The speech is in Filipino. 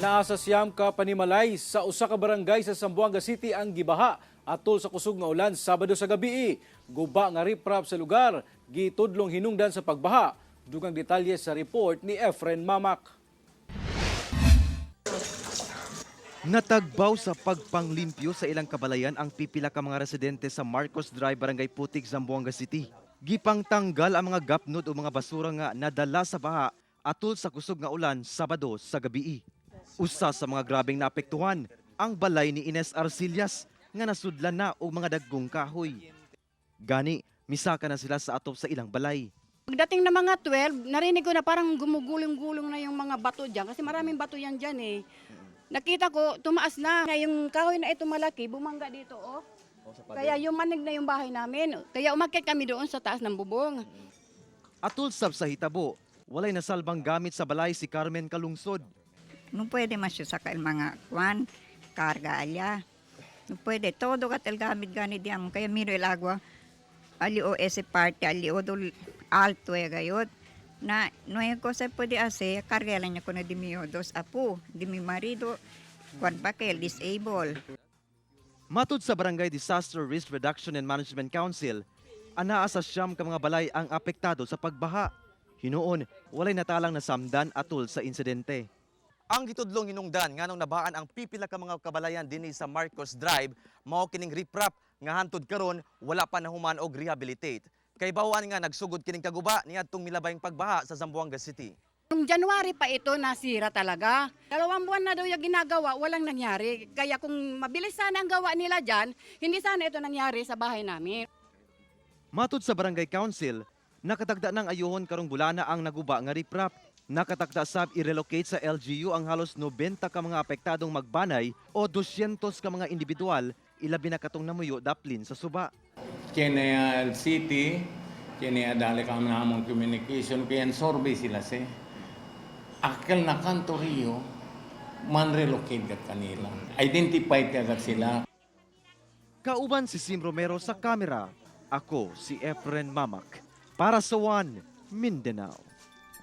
Naa sa siyam ka panimalay sa usa ka barangay sa Zamboanga City ang gibaha atol sa kusog nga ulan Sabado sa gabi. Guba nga riprap sa lugar, gitudlong hinungdan sa pagbaha. Dugang detalye sa report ni Efren Mamak. Natagbaw sa pagpanglimpyo sa ilang kabalayan ang pipila ka mga residente sa Marcos Drive, Barangay Putik, Zamboanga City. Gipangtanggal ang mga gapnod o mga basura nga nadala sa baha atol sa kusog nga ulan Sabado sa gabi. Usa sa mga grabeng naapektuhan ang balay ni Ines Arcillas nga nasudlan na og mga daggong kahoy. Gani, misaka na sila sa atop sa ilang balay. Pagdating na mga 12, narinig ko na parang gumugulong-gulong na yung mga bato dyan kasi maraming bato yan dyan eh. Nakita ko, tumaas na. Yung kahoy na ito malaki, bumangga dito oh. Kaya yung manig na yung bahay namin. Kaya umakyat kami doon sa taas ng bubong. Atol sab sa hitabo, walay nasalbang gamit sa balay si Carmen Kalungsod. No pwede masyusakal mga kwan, karga alya. No pwede, todo katal gamit gani diyan. Kaya miro ilagwa, alio ese parte, alio dul alto e gayot. Na no yung cosa pwede ase, karga lang niya ko na dimio dos apo, dimi marido, kwan bakel, disable. Matud sa Barangay Disaster Risk Reduction and Management Council, anaa sa siyam ka mga balay ang apektado sa pagbaha. Hinuon, walay natalang nasamdan atol sa insidente. Ang gitudlong hinungdan nganong nabaan ang pipila ka mga kabalayan dinhi sa Marcos Drive, mao kining riprap nga hantud karon wala pa nahuman og rehabilitate. Kay bawaan nga nagsugod kining kaguba niadtong milabayng pagbaha sa Zamboanga City. Noong January pa ito nasira talaga. 2 buwan na daw yung ginagawa, walang nangyari. Kaya kung mabilis sana ang gawa nila dyan, hindi sana ito nangyari sa bahay namin. Matud sa Barangay Council, nakatagda ng ayuhon karong bulana ang naguba nga riprap. Nakatagda sab i-relocate sa LGU ang halos 90 ka mga apektadong magbanay o 200 ka mga individual, ilabi na katong namuyo daplin sa suba. Kaya city, kaya dali kami namang communication, kaya sorbe sila si. Akal na kanto Rio, man-relocate kat kanila. Identified agad sila. Kauban si Sim Romero sa kamera. Ako si Efren Mamak para sa One Mindanao.